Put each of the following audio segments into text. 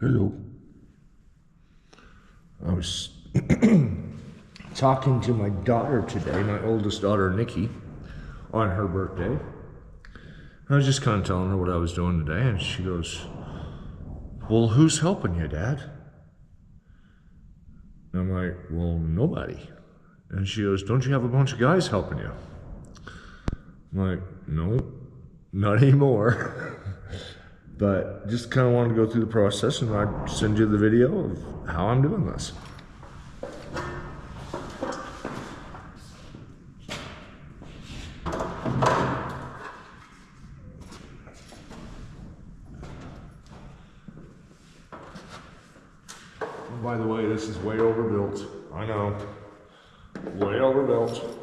Hello. I was talking to my daughter today, my oldest daughter, Nikki, on her birthday. I was just kind of telling her what I was doing today, and she goes, "Well, who's helping you, Dad?" And I'm like, "Well, nobody." And she goes, "Don't you have a bunch of guys helping you?" I'm like, "No, not anymore." But just kind of wanted to go through the process, and I'd send you the video of how I'm doing this. And by the way, this is way overbuilt. I know, way overbuilt.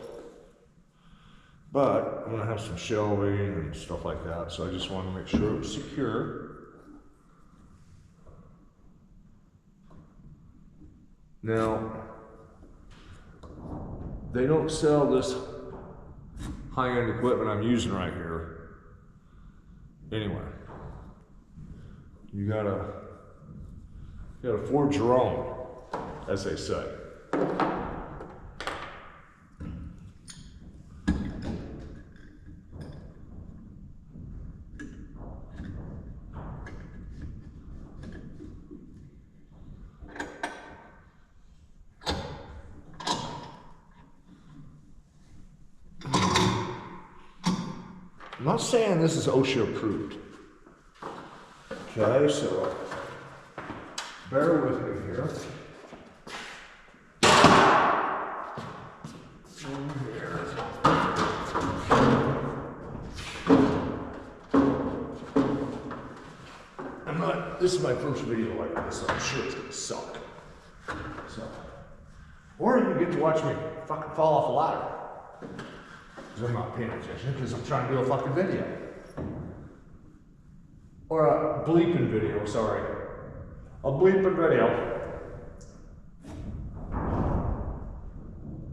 But I'm gonna have some shelving and stuff like that, so I just want to make sure it's secure. Now, they don't sell this high-end equipment I'm using right here anywhere. You gotta forge your own, as they say. I'm not saying this is OSHA approved. Okay, so bear with me here. This is my first video like this, so I'm sure it's gonna suck. So, or you get to watch me fucking fall off a ladder. Because I'm not paying attention, because I'm trying to do a fucking video. Or a bleeping video, sorry. A bleeping video.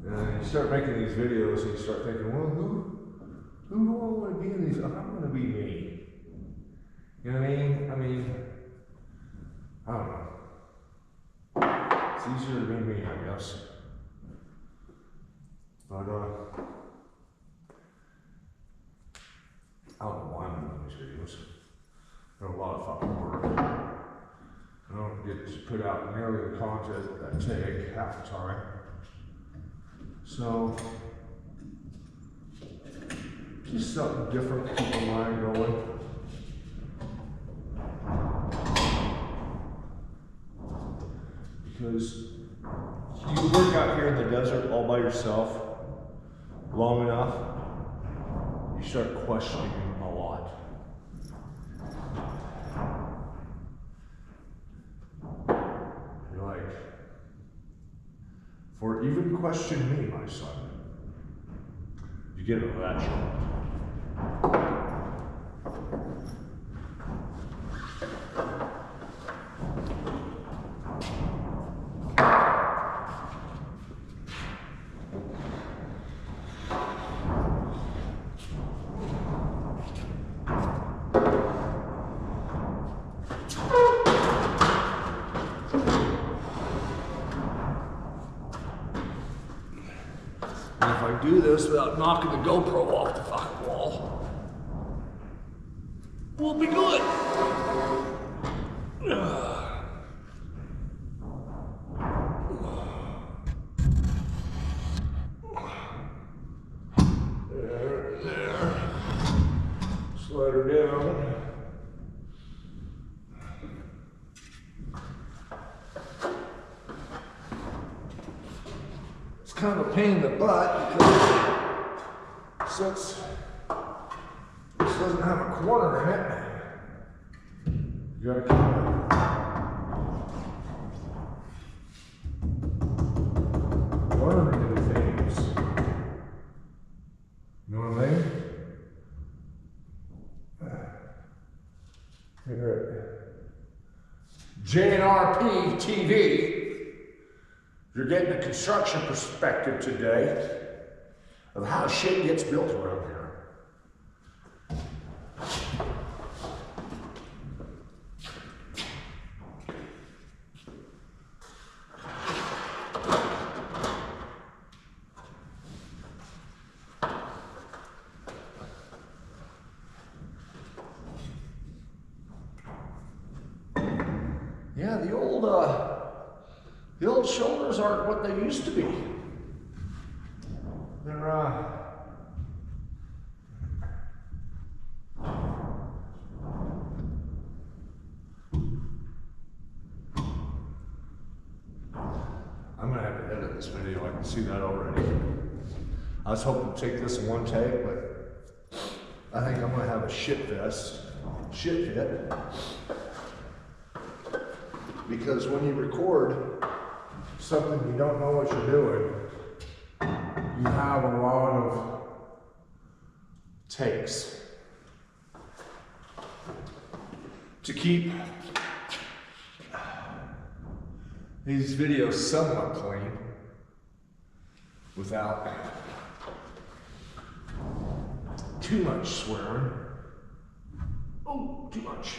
And you start making these videos and you start thinking, well, who do I want to be in these? I'm going to be me. You know what I mean? I don't know. It's easier to be me, I guess. But, I don't know why I'm doing these videos. They're a lot of fucking work. I don't get to put out nearly the content that I take half the time. So, just something different to keep my mind going. Because you work out here in the desert all by yourself long enough, you start questioning a lot. You're like, for even question me, my son, you get into that shit. And if I do this without knocking the GoPro off the fucking wall, we'll be good. There. Slide her down. It's kind of a pain in the butt because since this doesn't have a corner in it, you gotta kind of learn new things. You know what I mean? Here at JNRP TV. You're getting a construction perspective today of how shit gets built around here. Yeah, the old shoulders aren't what they used to be. They're I'm gonna have to edit this video. I can see that already. I was hoping to take this in one take, but I think I'm gonna have a shit fit. Because when you record something you don't know what you're doing, you have a lot of takes. To keep these videos somewhat clean without too much swearing. Oh, too much.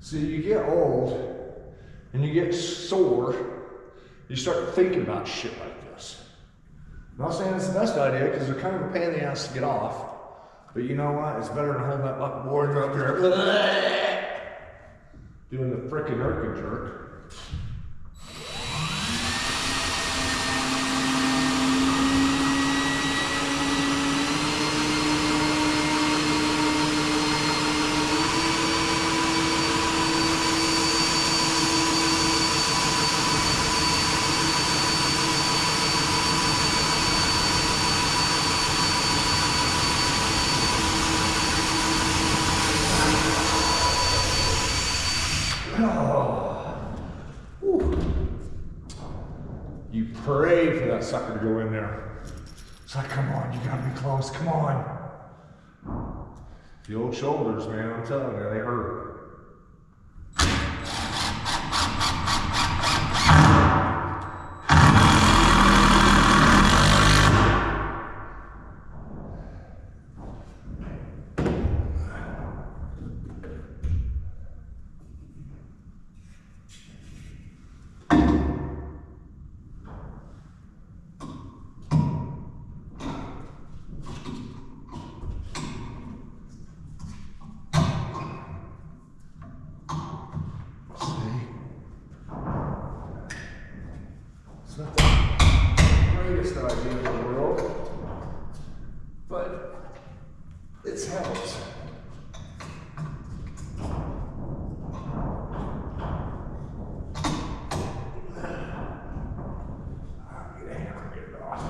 See, you get old and you get sore, you start thinking about shit like this. I'm not saying it's the best idea because they're kind of a pain in the ass to get off, but you know what? It's better than holding that fucking board up here doing the frickin' herkin' jerk. You pray for that sucker to go in there. It's like, come on, you gotta be close, come on. The old shoulders, man, I'm telling you, they hurt. It's not the greatest idea in the world, but it's helped. Get it off.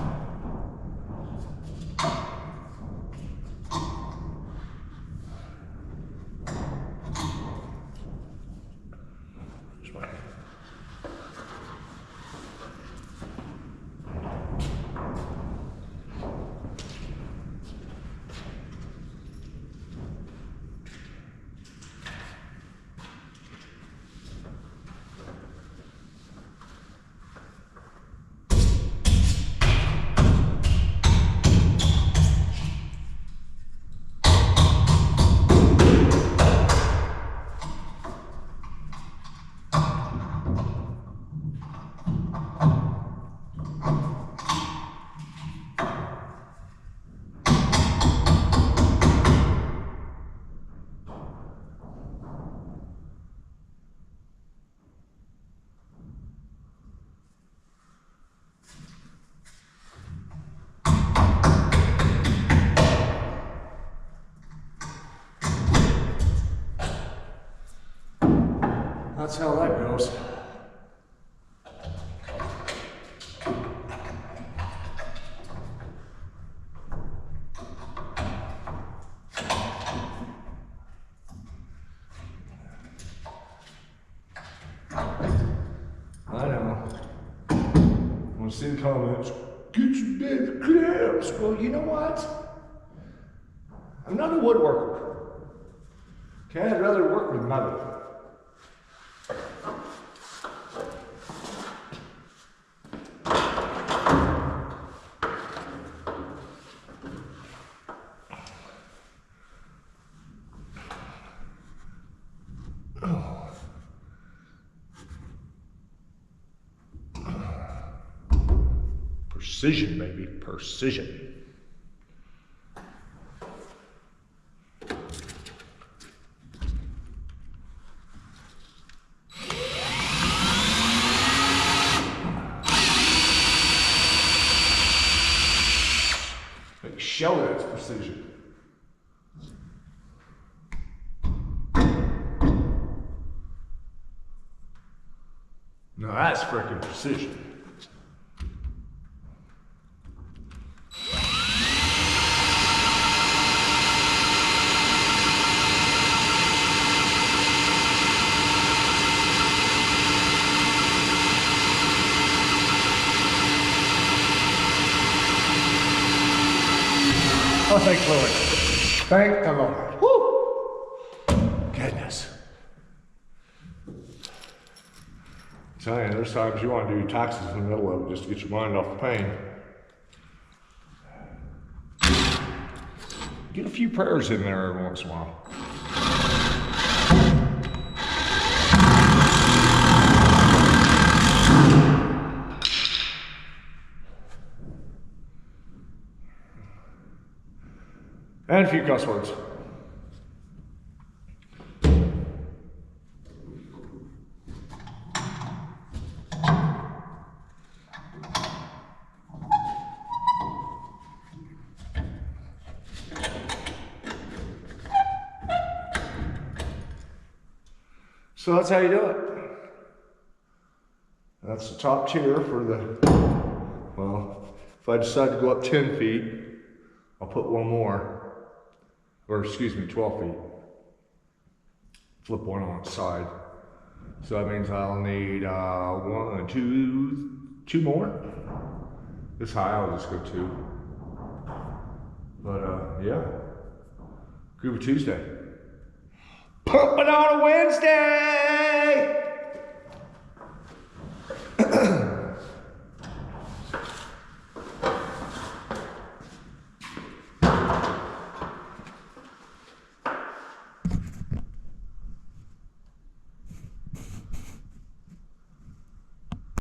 That's how that goes. I know. I want to see the comments. Get your big clamps. Well, you know what? I'm not a woodworker. Okay, I'd rather work with metal. Precision, baby, precision. show that it's precision. Now that's freaking precision. Oh, thank the Lord. Thank the Lord. Woo! Goodness. I'm telling you, there's times you want to do taxes in the middle of it just to get your mind off the pain. Get a few prayers in there every once in a while. And a few cuss words. So that's how you do it. That's the top tier for the, well, if I decide to go up 10 feet, I'll put one more. Or excuse me, 12 feet. Flip one on its side. So that means I'll need two more. This high, I'll just go 2. But yeah, Groovy Tuesday. Pumping on a Wednesday!